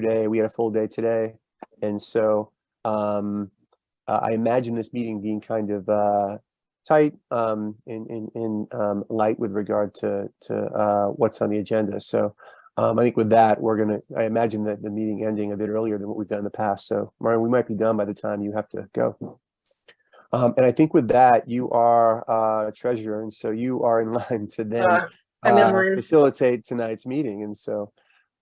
yesterday. We had a full day today. And so I imagine this meeting being kind of tight and light with regard to what's on the agenda. So I think with that, I imagine that the meeting ending a bit earlier than what we've done in the past. So Marian, we might be done by the time you have to go. And I think with that, you are treasurer, and so you are in line to then facilitate tonight's meeting. And so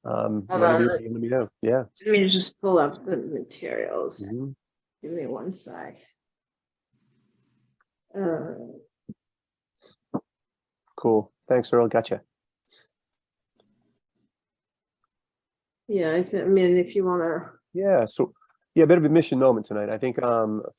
whenever you're ready, let me know. Yeah. Let me just pull up the materials. Give me one sec. Cool. Thanks, Earl. Gotcha. Yeah, I mean, if you want to. Yeah. So, yeah, a bit of a mission moment tonight. I think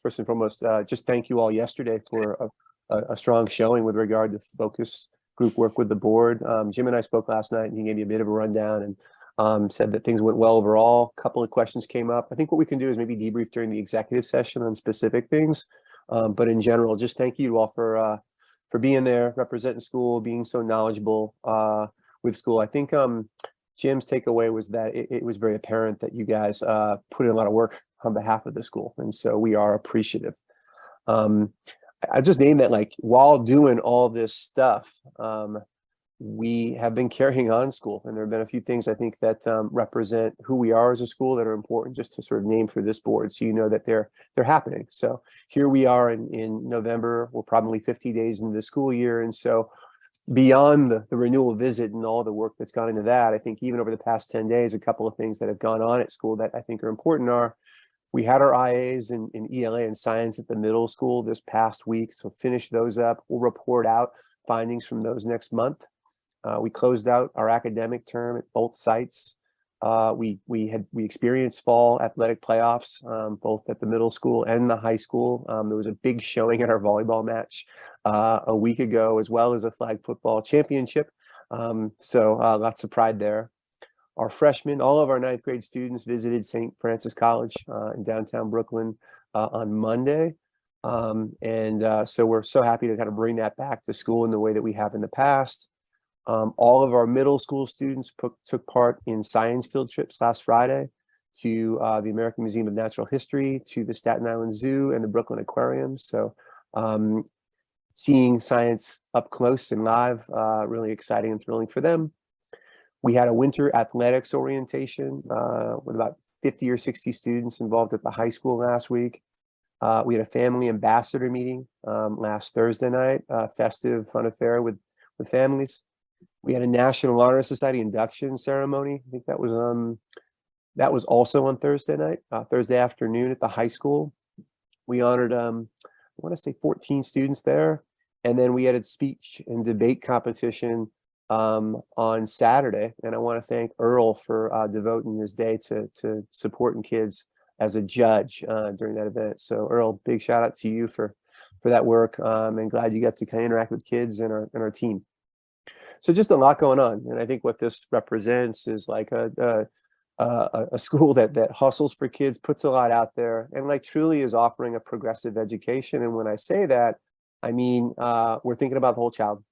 first and foremost, just thank you all yesterday for a strong showing with regard to focus group work with the board. Jim and I spoke last night, and he gave me a bit of a rundown and said that things went well overall. A couple of questions came up. I think what we can do is maybe debrief during the executive session on specific things. But in general, just thank you all for being there, representing school, being so knowledgeable with school. I think Jim's takeaway was that it was very apparent that you guys put in a lot of work on behalf of the school. And so we are appreciative. I just named that, like, while doing all this stuff, we have been carrying on school. And there have been a few things I think that represent who we are as a school that are important just to sort of name for this board, so you know that they're happening. So here we are in November. We're probably 50 days into the school year. And so beyond the renewal visit and all the work that's gone into that, I think even over the past 10 days, a couple of things that have gone on at school that I think are important are, we had our IAs in ELA and science at the middle school this past week. So finish those up. We'll report out findings from those next month. We closed out our academic term at both sites. We experienced fall athletic playoffs, both at the middle school and the high school. There was a big showing at our volleyball match a week ago, as well as a flag football championship. So lots of pride there. Our freshmen, all of our ninth grade students visited St. Francis College in downtown Brooklyn on Monday. So we're so happy to kind of bring that back to school in the way that we have in the past. All of our middle school students took part in science field trips last Friday to the American Museum of Natural History, to the Staten Island Zoo, and the Brooklyn Aquarium. So seeing science up close and live, really exciting and thrilling for them. We had a winter athletics orientation with about 50 or 60 students involved at the high school last week. We had a family ambassador meeting last Thursday night, festive, fun affair with families. We had a National Honor Society induction ceremony. I think that was also on Thursday night, Thursday afternoon at the high school. We honored, I want to say 14 students there. And then we had a speech and debate competition on Saturday. And I want to thank Earl for devoting his day to supporting kids as a judge during that event. So Earl, big shout out to you for that work. And glad you got to kind of interact with kids and our team. So just a lot going on. And I think what this represents is like a school that hustles for kids, puts a lot out there, and like truly is offering a progressive education. And when I say that, I mean, we're thinking about the whole child,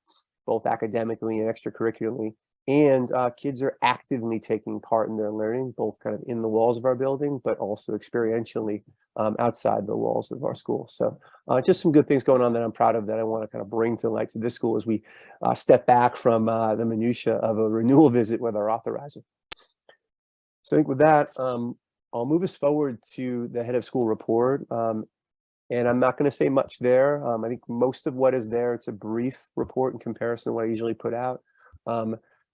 both academically and extracurricularly. And kids are actively taking part in their learning, both kind of in the walls of our building, but also experientially outside the walls of our school. So just some good things going on that I'm proud of, that I want to kind of bring to light to this school as we step back from the minutia of a renewal visit with our authorizer. So I think with that, I'll move us forward to the head of school report. And I'm not going to say much there. I think most of what is there, it's a brief report in comparison to what I usually put out.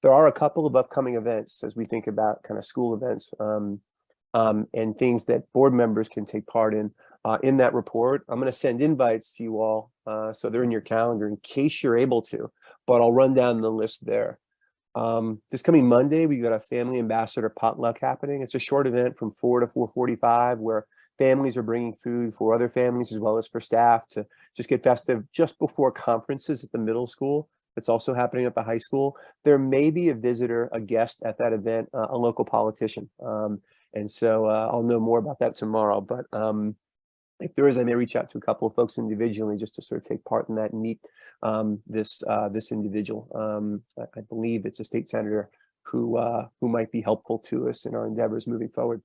There are a couple of upcoming events as we think about kind of school events and things that board members can take part in that report. I'm going to send invites to you all, so they're in your calendar in case you're able to, but I'll run down the list there. This coming Monday, we got a family ambassador potluck happening. It's a short event from 4 to 4:45 where families are bringing food for other families as well as for staff to just get festive just before conferences at the middle school. It's also happening at the high school. There may be a visitor, a guest at that event, a local politician. And so I'll know more about that tomorrow. But if there is, I may reach out to a couple of folks individually just to sort of take part in that and meet this individual. I believe it's a state senator who might be helpful to us in our endeavors moving forward.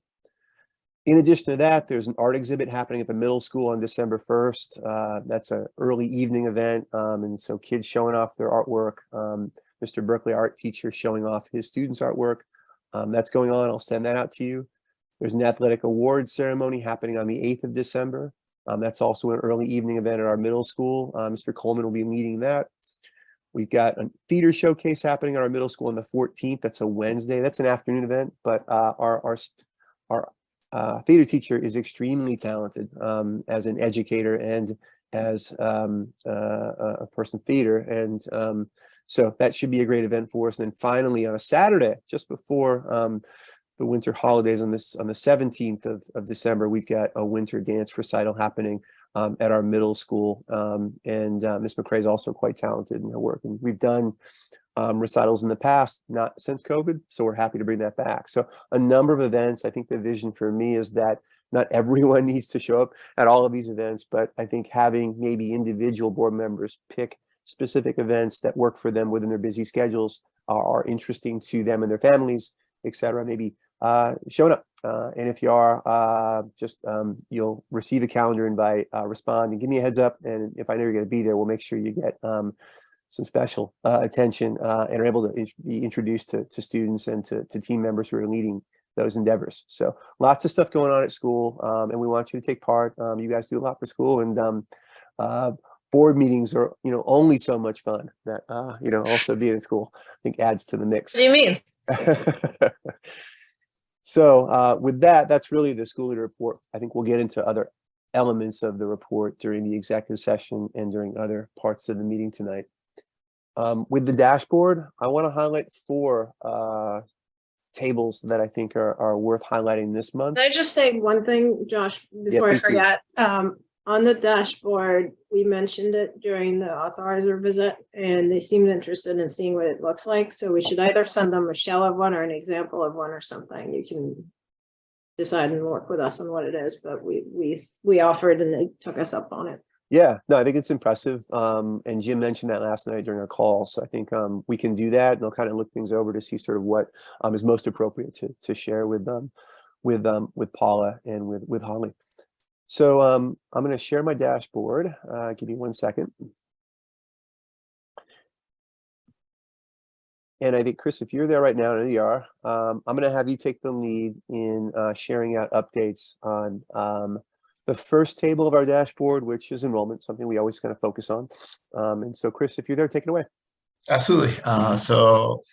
In addition to that, there's an art exhibit happening at the middle school on December 1st. That's an early evening event, and so kids showing off their artwork. Mr. Berkeley, art teacher, showing off his students' artwork. That's going on. I'll send that out to you. There's an athletic awards ceremony happening on the 8th of December. That's also an early evening event at our middle school. Mr. Coleman will be leading that. We've got a theater showcase happening at our middle school on the 14th. That's a Wednesday. That's an afternoon event, but our theater teacher is extremely talented as an educator and as a person of theater. And so that should be a great event for us. And then finally, on a Saturday, just before the winter holidays, on the 17th of December, we've got a winter dance recital happening at our middle school. And Ms. McCrae is also quite talented in her work. And we've done recitals in the past, not since COVID, so we're happy to bring that back. So a number of events. I think the vision for me is that not everyone needs to show up at all of these events, but I think having maybe individual board members pick specific events that work for them within their busy schedules, are interesting to them and their families, etc. Maybe showing up. And if you are, you'll receive a calendar invite, respond and give me a heads up. And if I know you're going to be there, we'll make sure you get some special attention and are able to be introduced to students and to team members who are leading those endeavors. So lots of stuff going on at school, and we want you to take part. You guys do a lot for school, and board meetings are, only so much fun that, also being in school, I think adds to the mix. What do you mean? So with that, that's really the school leader report. I think we'll get into other elements of the report during the executive session and during other parts of the meeting tonight. With the dashboard, I want to highlight 4 tables that I think are worth highlighting this month. Can I just say one thing, Josh, before I forget? On the dashboard, we mentioned it during the authorizer visit, and they seemed interested in seeing what it looks like. So we should either send them a shell of one or an example of one or something. You can decide and work with us on what it is, but we offered and they took us up on it. Yeah, no, I think it's impressive. And Jim mentioned that last night during our call. So I think we can do that, and they'll kind of look things over to see sort of what is most appropriate to share with Paula and with Holly. So I'm going to share my dashboard. Give me 1 second. And I think, Chris, if you're there right now, and you are, I'm going to have you take the lead in sharing out updates on the first table of our dashboard, which is enrollment, something we always kind of focus on. And so, Chris, if you're there, take it away. Absolutely. So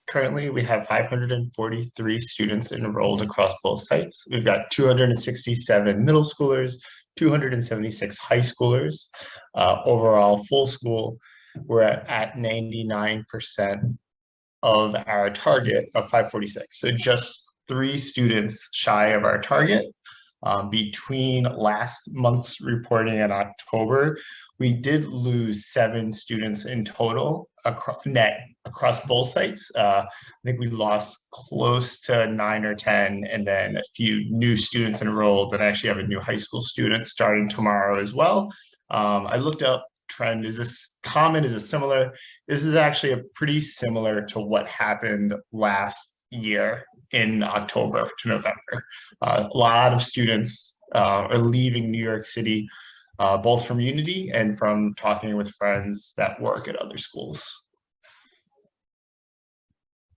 currently we have 543 students enrolled across both sites. We've got 267 middle schoolers, 276 high schoolers. Overall, full school, we're at 99% of our target of 546. So just 3 students shy of our target. Between last month's reporting in October, we did lose 7 students in total across both sites. I think we lost close to 9 or 10, and then a few new students enrolled, and I actually have a new high school student starting tomorrow as well. I looked up trend. Is this common? Is it similar? This is actually a pretty similar to what happened last year in October to November. A lot of students are leaving New York City, both from Unity and from talking with friends that work at other schools.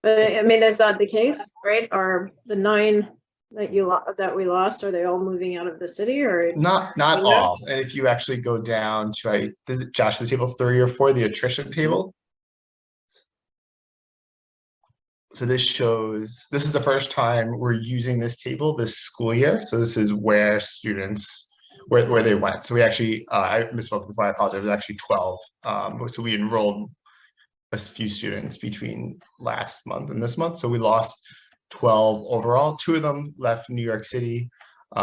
I mean, is that the case, right? Are the 9 that we lost, are they all moving out of the city, or not all? And if you actually go down to Josh, the table 3 or 4, the attrition table. So this shows, this is the first time we're using this table this school year. So this is where students, where they went. So we actually, I misspoke before, I apologize, it was actually 12. So we enrolled a few students between last month and this month. So we lost 12 overall. 2 of them left New York City. 2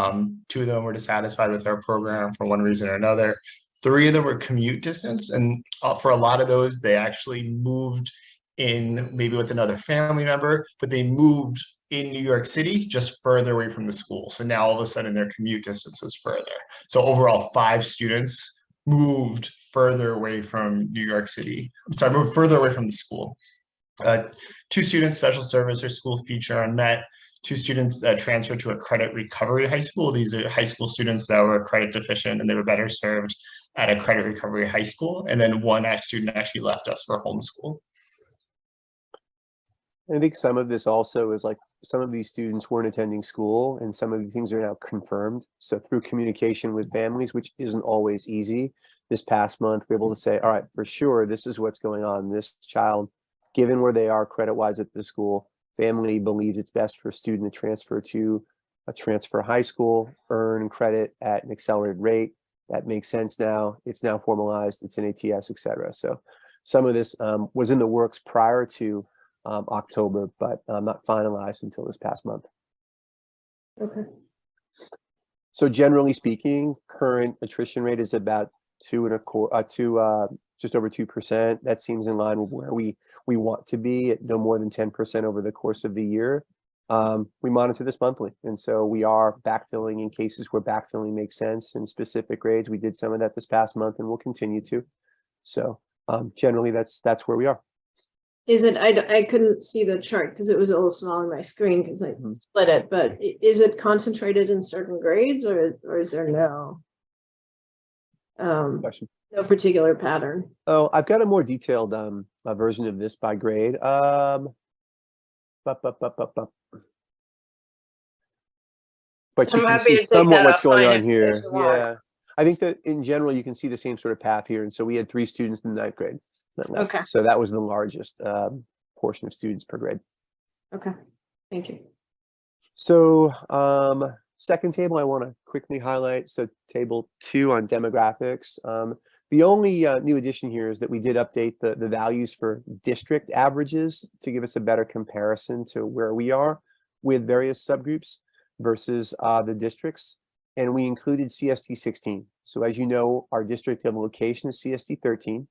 of them were dissatisfied with our program for one reason or another. 3 of them were commute distance. And for a lot of those, they actually moved in maybe with another family member, but they moved in New York City just further away from the school. So now all of a sudden their commute distance is further. So overall, 5 students moved further away from New York City. I'm sorry, moved further away from the school. 2 students special service or school feature unmet, 2 students transferred to a credit recovery high school. These are high school students that were credit deficient and they were better served at a credit recovery high school. And then 1 student actually left us for homeschool. I think some of this also is like some of these students weren't attending school and some of these things are now confirmed. So through communication with families, which isn't always easy, this past month, we're able to say, all right, for sure, this is what's going on. This child, given where they are credit-wise at the school, family believes it's best for a student to transfer to a transfer high school, earn credit at an accelerated rate. That makes sense now. It's now formalized. It's an ATS, et cetera. So some of this was in the works prior to October, but not finalized until this past month. Okay. So generally speaking, current attrition rate is about 2.25%, just over 2%. That seems in line with where we want to be at no more than 10% over the course of the year. We monitor this monthly, and so we are backfilling in cases where backfilling makes sense in specific grades. We did some of that this past month, and we'll continue to. So generally, that's where we are. Is it, I couldn't see the chart because it was a little small on my screen because I split it, but is it concentrated in certain grades or is there no no particular pattern? Oh, I've got a more detailed version of this by grade. But you can see somewhat what's going on here. Yeah, I think that in general you can see the same sort of path here, and so we had 3 students in the 9th grade. Okay. So that was the largest portion of students per grade. Okay, thank you. So second table I want to quickly highlight. So table 2 on demographics. The only new addition here is that we did update the values for district averages to give us a better comparison to where we are with various subgroups versus the districts. And we included CST 16. So as you know, our district of location is CST 13.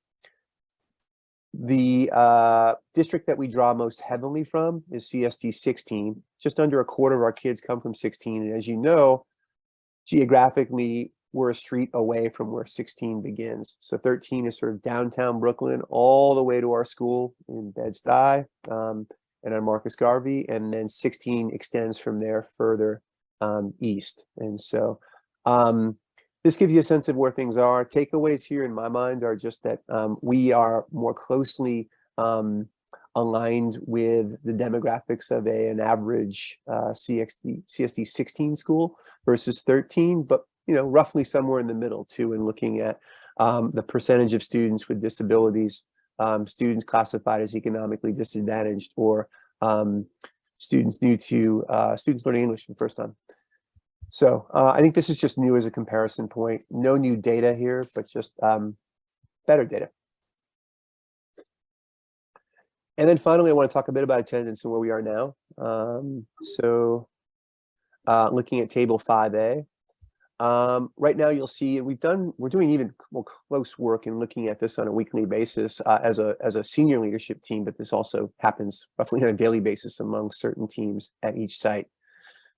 The district that we draw most heavily from is CST 16. Just under a quarter of our kids come from 16. And as you know, geographically, we're a street away from where 16 begins. So 13 is sort of downtown Brooklyn all the way to our school in Bed-Stuy and on Marcus Garvey. And then 16 extends from there further east. And so this gives you a sense of where things are. Takeaways here in my mind are just that we are more closely aligned with the demographics of an average CST 16 school versus 13, but roughly somewhere in the middle too, in looking at the percentage of students with disabilities, students classified as economically disadvantaged, or students students learning English for the first time. So I think this is just new as a comparison point. No new data here, but just better data. And then finally, I want to talk a bit about attendance and where we are now. Looking at table 5A. Right now, you'll see we're doing even more close work in looking at this on a weekly basis as a senior leadership team, but this also happens roughly on a daily basis among certain teams at each site.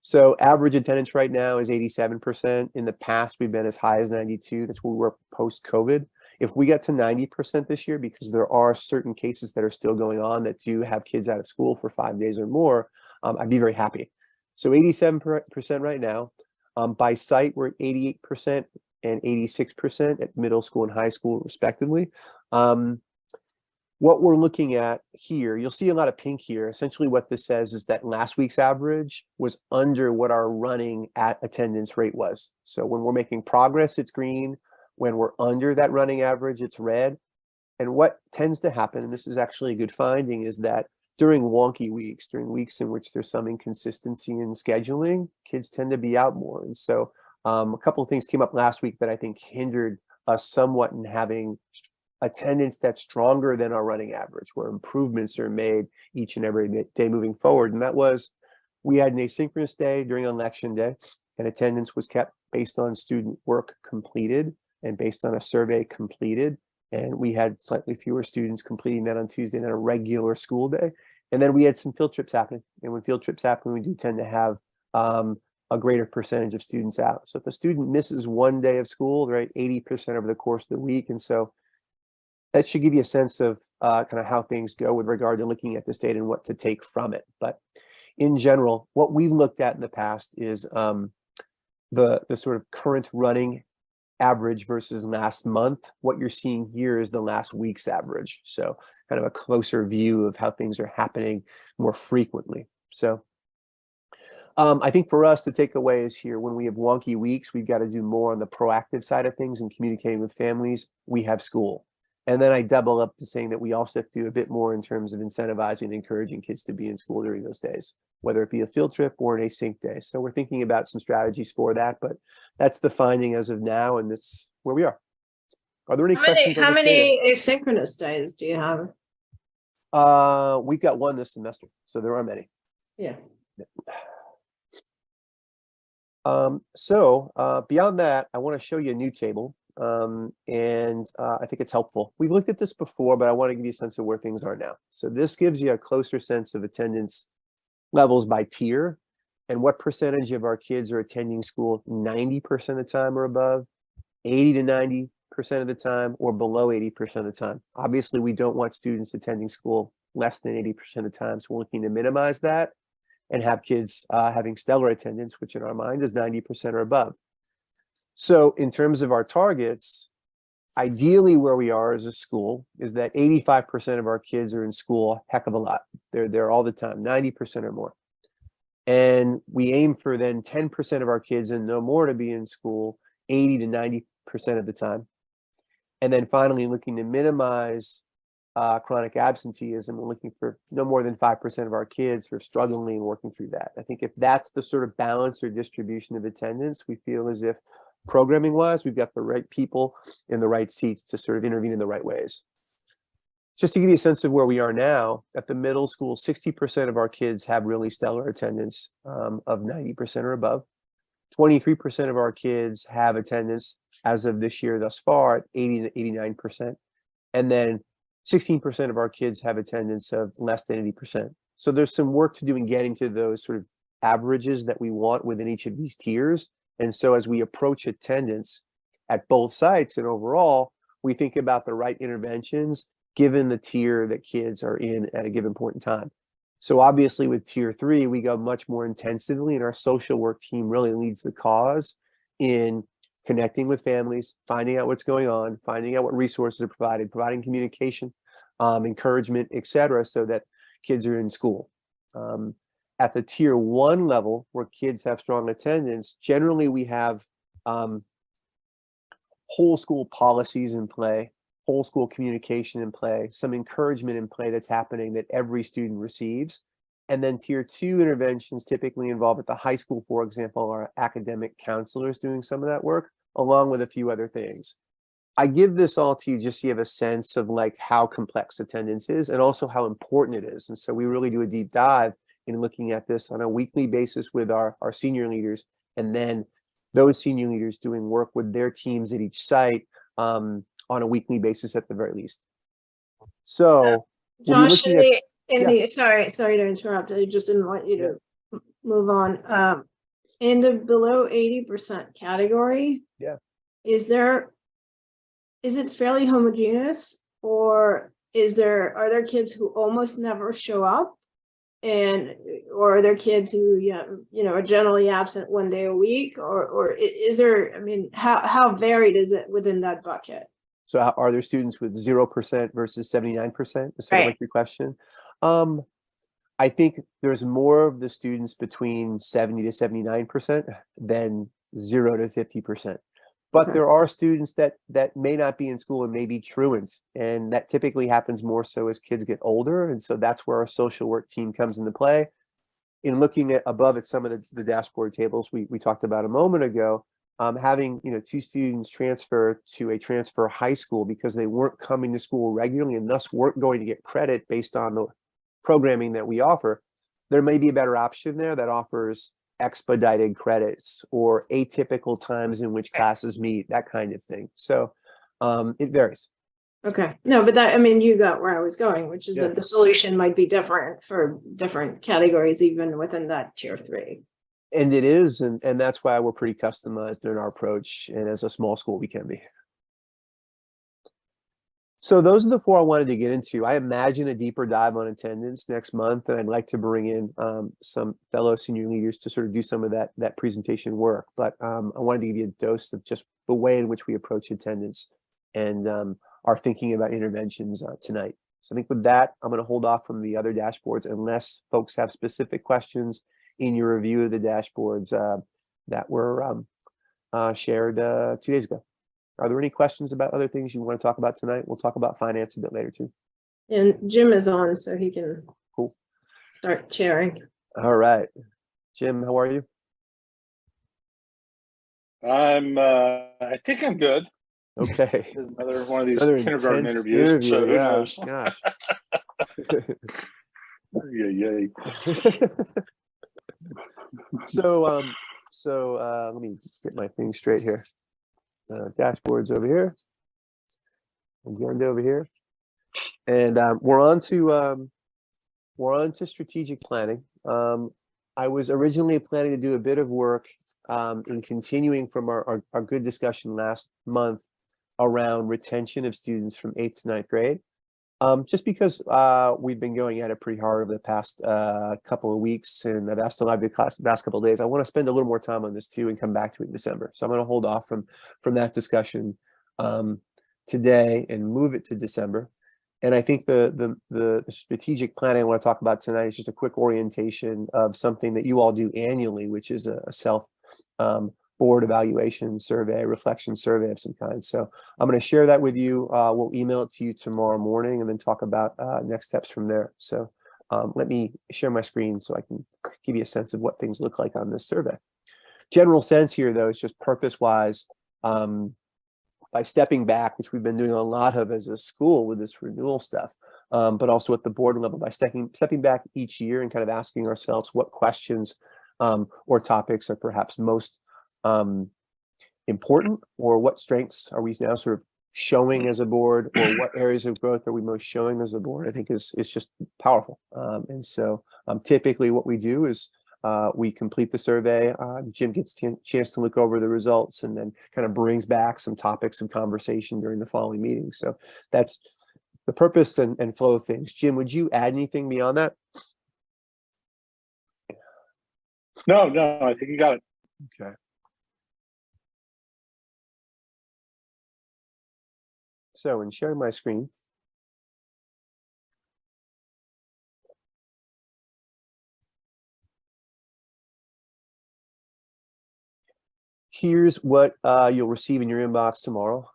So average attendance right now is 87%. In the past, we've been as high as 92. That's where we were post-COVID. If we get to 90% this year, because there are certain cases that are still going on that do have kids out of school for 5 days or more, I'd be very happy. So 87% right now. By site, we're at 88% and 86% at middle school and high school, respectively. What we're looking at here, you'll see a lot of pink here. Essentially what this says is that last week's average was under what our running at attendance rate was. So when we're making progress, it's green. When we're under that running average, it's red. And what tends to happen, and this is actually a good finding, is that during wonky weeks, during weeks in which there's some inconsistency in scheduling, kids tend to be out more. And so a couple of things came up last week that I think hindered us somewhat in having attendance that's stronger than our running average, where improvements are made each and every day moving forward. And that was, we had an asynchronous day during election day, and attendance was kept based on student work completed and based on a survey completed. And we had slightly fewer students completing that on Tuesday than a regular school day. And then we had some field trips happening. And when field trips happen, we do tend to have a greater percentage of students out. So if a student misses 1 day of school, they're at 80% over the course of the week. And so that should give you a sense of kind of how things go with regard to looking at this data and what to take from it. But in general, what we've looked at in the past is the sort of current running average versus last month. What you're seeing here is the last week's average. So kind of a closer view of how things are happening more frequently. So I think for us, the takeaway is here, when we have wonky weeks, we've got to do more on the proactive side of things and communicating with families. We have school. And then I double up to saying that we also have to do a bit more in terms of incentivizing and encouraging kids to be in school during those days, whether it be a field trip or an async day. So we're thinking about some strategies for that, but that's the finding as of now, and that's where we are. Are there any questions on How this many data? asynchronous days do you have? We've got one this semester, so there are many. Yeah. Beyond that, I want to show you a new table. I think it's helpful. We've looked at this before, but I want to give you a sense of where things are now. So this gives you a closer sense of attendance levels by tier and what percentage of our kids are attending school 90% of the time or above, 80 to 90% of the time, or below 80% of the time. Obviously, we don't want students attending school less than 80% of the time, so we're looking to minimize that and have kids having stellar attendance, which in our mind is 90% or above. So in terms of our targets, ideally where we are as a school is that 85% of our kids are in school a heck of a lot. They're there all the time, 90% or more. And we aim for then 10% of our kids and no more to be in school 80 to 90% of the time. And then finally looking to minimize chronic absenteeism and looking for no more than 5% of our kids who are struggling and working through that. I think if that's the sort of balance or distribution of attendance, we feel as if programming wise, we've got the right people in the right seats to sort of intervene in the right ways. Just to give you a sense of where we are now, at the middle school, 60% of our kids have really stellar attendance of 90% or above. 23% of our kids have attendance as of this year thus far at 80 to 89%. And then 16% of our kids have attendance of less than 80%. So there's some work to do in getting to those sort of averages that we want within each of these tiers. And so as we approach attendance at both sites and overall, we think about the right interventions given the tier that kids are in at a given point in time. So obviously with tier 3, we go much more intensively, and our social work team really leads the cause in connecting with families, finding out what's going on, finding out what resources are provided, providing communication, encouragement, etc., so that kids are in school. At the tier 1 level, where kids have strong attendance, generally we have whole school policies in play, whole school communication in play, some encouragement in play that's happening that every student receives. And then tier 2 interventions typically involve at the high school, for example, our academic counselors doing some of that work, along with a few other things. I give this all to you just so you have a sense of like how complex attendance is and also how important it is. And so we really do a deep dive in looking at this on a weekly basis with our senior leaders, and then those senior leaders doing work with their teams at each site on a weekly basis at the very least. So Josh, sorry to interrupt. I just didn't want you to move on. In the below 80% category, is it fairly homogeneous, or are there kids who almost never show up, or are there kids who are generally absent one day a week, or is there? I mean, how varied is it within that bucket? So are there students with 0% versus 79%? Is sort of like your question. I think there's more of the students between 70 to 79% than 0 to 50%. But there are students that may not be in school and may be truants, and that typically happens more so as kids get older. And so that's where our social work team comes into play. In looking at above at some of the dashboard tables we talked about a moment ago, having 2 students transfer to a transfer high school because they weren't coming to school regularly and thus weren't going to get credit based on the programming that we offer, there may be a better option there that offers expedited credits or atypical times in which classes meet, that kind of thing. So it varies. Okay. No, but that, I mean, you got where I was going, which is that the solution might be different for different categories, even within that tier 3. And it is, and that's why we're pretty customized in our approach. And as a small school, we can be. So those are the four I wanted to get into. I imagine a deeper dive on attendance next month, and I'd like to bring in some fellow senior leaders to sort of do some of that presentation work. But I wanted to give you a dose of just the way in which we approach attendance and are thinking about interventions tonight. So I think with that, I'm going to hold off from the other dashboards unless folks have specific questions in your review of the dashboards that were shared 2 days ago. Are there any questions about other things you want to talk about tonight? We'll talk about finance a bit later too. And Jim is on, so he can Cool. start sharing. All right. Jim, how are you? I think I'm good. Okay. This is another one of these Another kindergarten intense interviews. So who yeah, knows? gosh. Yay. So let me get my thing straight here. Dashboards over here. Agenda over here. And we're on to strategic planning. I was originally planning to do a bit of work in continuing from our good discussion last month around retention of students from 8th to 9th grade. Just because we've been going at it pretty hard over the past couple of weeks, and I've asked a lot of the class the past couple of days. I want to spend a little more time on this too and come back to it in December. So I'm going to hold off from that discussion today and move it to December. And I think the strategic planning I want to talk about tonight is just a quick orientation of something that you all do annually, which is a self board evaluation survey, reflection survey of some kind. So I'm going to share that with you. We'll email it to you tomorrow morning and then talk about next steps from there. So let me share my screen so I can give you a sense of what things look like on this survey. General sense here, though, is just purpose-wise. By stepping back, which we've been doing a lot of as a school with this renewal stuff, but also at the board level, by stepping back each year and kind of asking ourselves what questions or topics are perhaps most important, or what strengths are we now sort of showing as a board, or what areas of growth are we most showing as a board, I think is just powerful. And so typically what we do is we complete the survey. Jim gets a chance to look over the results and then kind of brings back some topics of conversation during the following meeting. So that's the purpose and flow of things. Jim, would you add anything beyond that? No, I think you got it. Okay. So in sharing my screen, here's what you'll receive in your inbox tomorrow.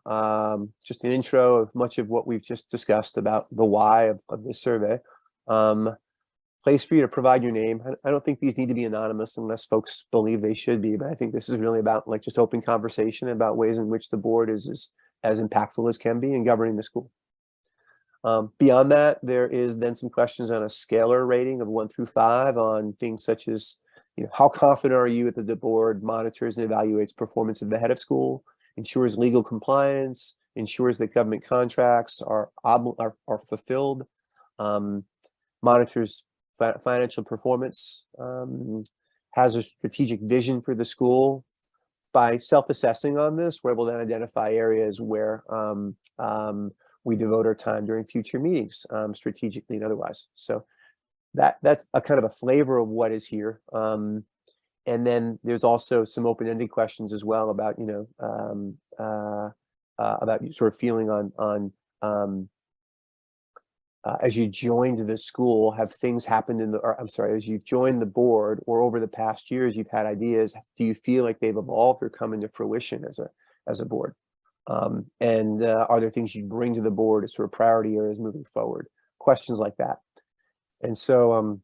Just an intro of much of what we've just discussed about the why of this survey. Place for you to provide your name. I don't think these need to be anonymous unless folks believe they should be, but I think this is really about like just open conversation about ways in which the board is as impactful as can be in governing the school. Beyond that, there is then some questions on a scalar rating of 1 through 5 on things such as, how confident are you that the board monitors and evaluates performance of the head of school, ensures legal compliance, ensures that government contracts are fulfilled, monitors financial performance, has a strategic vision for the school. By self-assessing on this, we're able to identify areas where we devote our time during future meetings, strategically and otherwise. So that's a kind of a flavor of what is here. And then there's also some open-ended questions as well about, about sort of feeling on as you joined the school, have things happened as you joined the board or over the past years, you've had ideas, do you feel like they've evolved or come into fruition as a board? And are there things you bring to the board as sort of priority areas moving forward? Questions like that. And so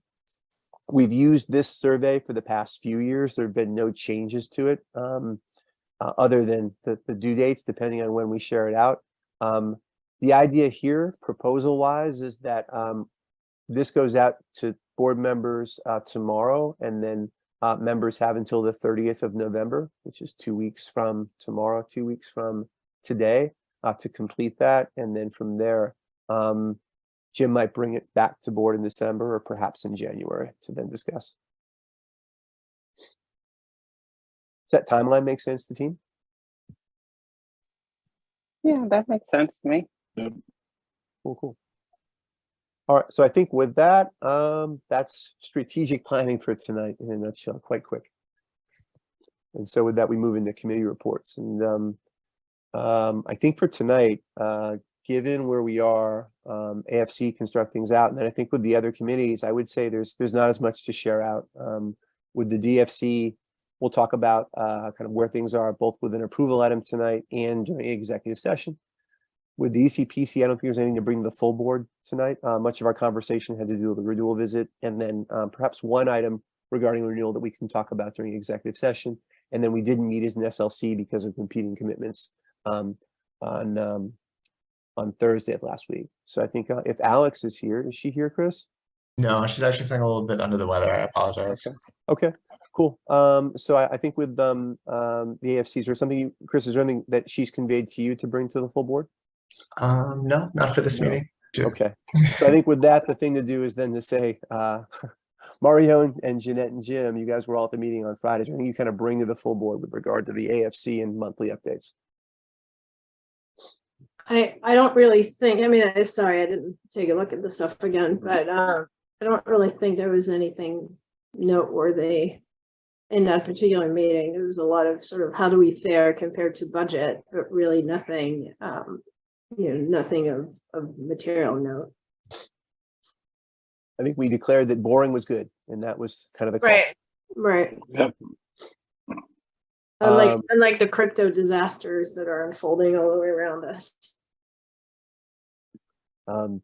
we've used this survey for the past few years. There have been no changes to it other than the due dates, depending on when we share it out. The idea here, proposal-wise, is that this goes out to board members tomorrow, and then members have until the 30th of November, which is 2 weeks from tomorrow, 2 weeks from today, to complete that. And then from there, Jim might bring it back to board in December or perhaps in January to then discuss. Does that timeline make sense to the team? Yeah, that makes sense to me. Yep. Cool. All right, so I think with that, that's strategic planning for tonight in a nutshell, quite quick. And so with that, we move into committee reports. And I think for tonight, given where we are, AFC can start things out. And then I think with the other committees, I would say there's not as much to share out. With the DFC, we'll talk about kind of where things are, both with an approval item tonight and during executive session. With the ECPC, I don't think there's anything to bring to the full board tonight. Much of our conversation had to do with the renewal visit, and then perhaps one item regarding renewal that we can talk about during executive session. And then we didn't meet as an SLC because of competing commitments on Thursday of last week. So I think if Alex is here, is she here, Chris? No, she's actually feeling a little bit under the weather. I apologize. Okay, cool. So I think with the AFCs or something, Chris, is there anything that she's conveyed to you to bring to the full board? No, not for this No. meeting. Okay, so I think with that, the thing to do is then to say, Mario and Jeanette and Jim, you guys were all at the meeting on Friday. So I think you kind of bring to the full board with regard to the AFC and monthly updates. I don't really think, I mean, sorry, I didn't take a look at the stuff again, but I don't really think there was anything noteworthy in that particular meeting. There was a lot of sort of how do we fare compared to budget, but really nothing, nothing of material note. I think we declared that boring was good, and that was kind of the call. Right. Yep. Unlike the crypto disasters that are unfolding all the way around us.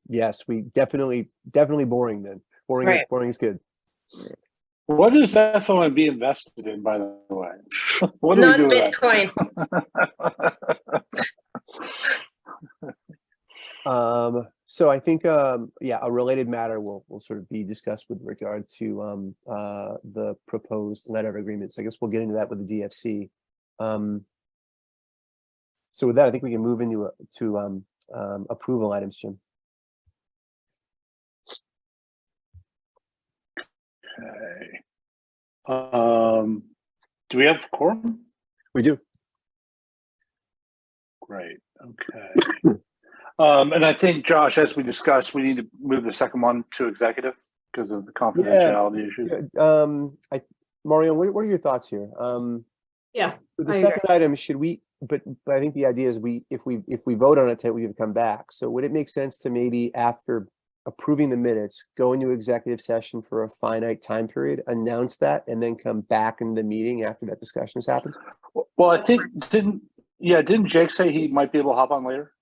Yes, we definitely boring then. Boring, Right. Boring is good. What is FOMB invested in, by the way? What do we do with Non-Bitcoin. So I think, yeah, a related matter will sort of be discussed with regard to the proposed letter of agreements. I guess we'll get into that with the DFC. So with that, I think we can move into approval items, Jim. Okay. Do we have quorum? We do. Great. Okay. And I think, Josh, as we discussed, we need to move the second one to executive because of the confidentiality issues. Mario, what are your thoughts here? Yeah. For the I second agree. item, should we? But I think the idea is if we vote on it tonight, we can come back. So would it make sense to maybe after approving the minutes, go into executive session for a finite time period, announce that, and then come back in the meeting after that discussion has happened? Well, I think didn't Jake say he might be able to hop on later?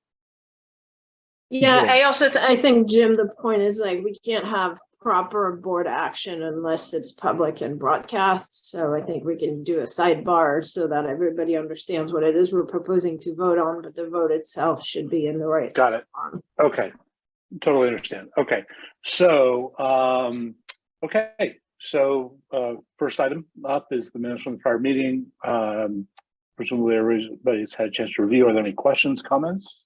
Yeah, Jim. I also I think, Jim, the point is like we can't have proper board action unless it's public and broadcast. So I think we can do a sidebar so that everybody understands what it is we're proposing to vote on, but the vote itself should be in the right. Got it. Okay. Totally understand. Okay. So, first item up is the minutes from the prior meeting. Presumably everybody's had a chance to review. Are there any questions, comments?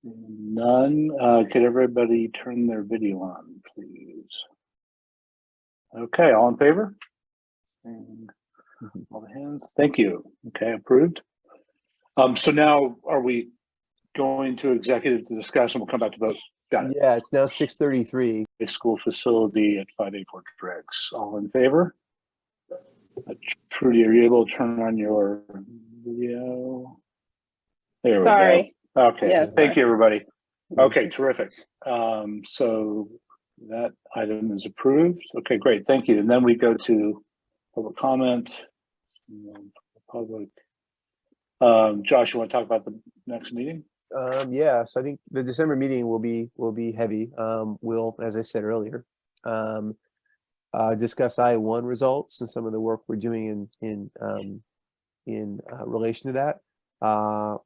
None. Could everybody turn their video on, please? Okay, all in favor? And all the hands. Thank you. Okay, approved. So now are we going to executive to discuss, and we'll come back to vote? Got it. Yeah, it's now 6:33. A school facility at 584 Dregs. All in favor? Trudy, are you able to turn on your video? There we Sorry. go. Okay, Yeah, thank you, everybody. Okay, terrific. So that item is approved. Okay, great, thank you. And then we go to public comment. Public. Josh, you want to talk about the next meeting? Yeah, so I think the December meeting will be heavy. We'll, as I said earlier, discuss I-1 results and some of the work we're doing in relation to that.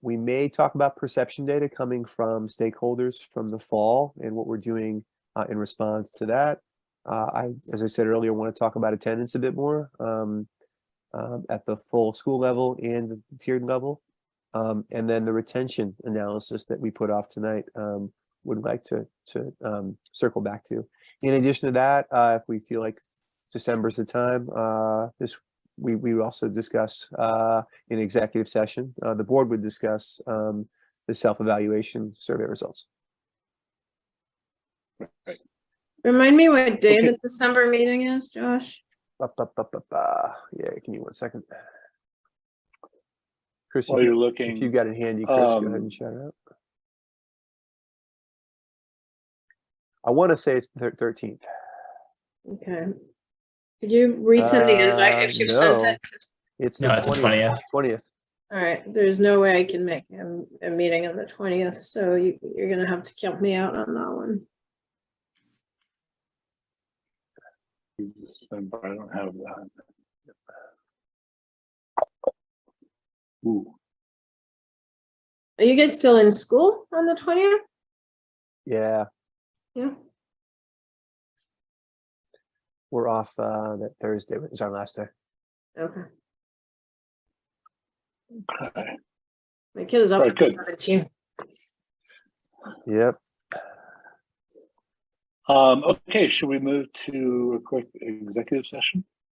We may talk about perception data coming from stakeholders from the fall and what we're doing in response to that. As I said earlier, want to talk about attendance a bit more at the full school level and the tiered level. And then the retention analysis that we put off tonight, would like to circle back to. In addition to that, if we feel like December's the time, we would also discuss in executive session. The board would discuss the self-evaluation survey results. Right. Remind me what day Okay. the December meeting is, Josh? Yeah, give me 1 second. Chris, While if you're you, looking, if you've got it handy, Chris, go ahead and shout it out. I want to say it's the 13th. Okay. Could you resend the invite if you've sent No. it? It's No, the it's the 20th. 20th. All right, there's no way I can make a meeting on the 20th, so you're gonna have to count me out on that one. December, I don't have that. Ooh, Are you guys still in school on the 20th? Yeah, Yeah. we're off that Thursday, which is our last day. Okay. okay. My kid is up Right, at the good. 17th. Yep. Okay, should we move to a quick executive session?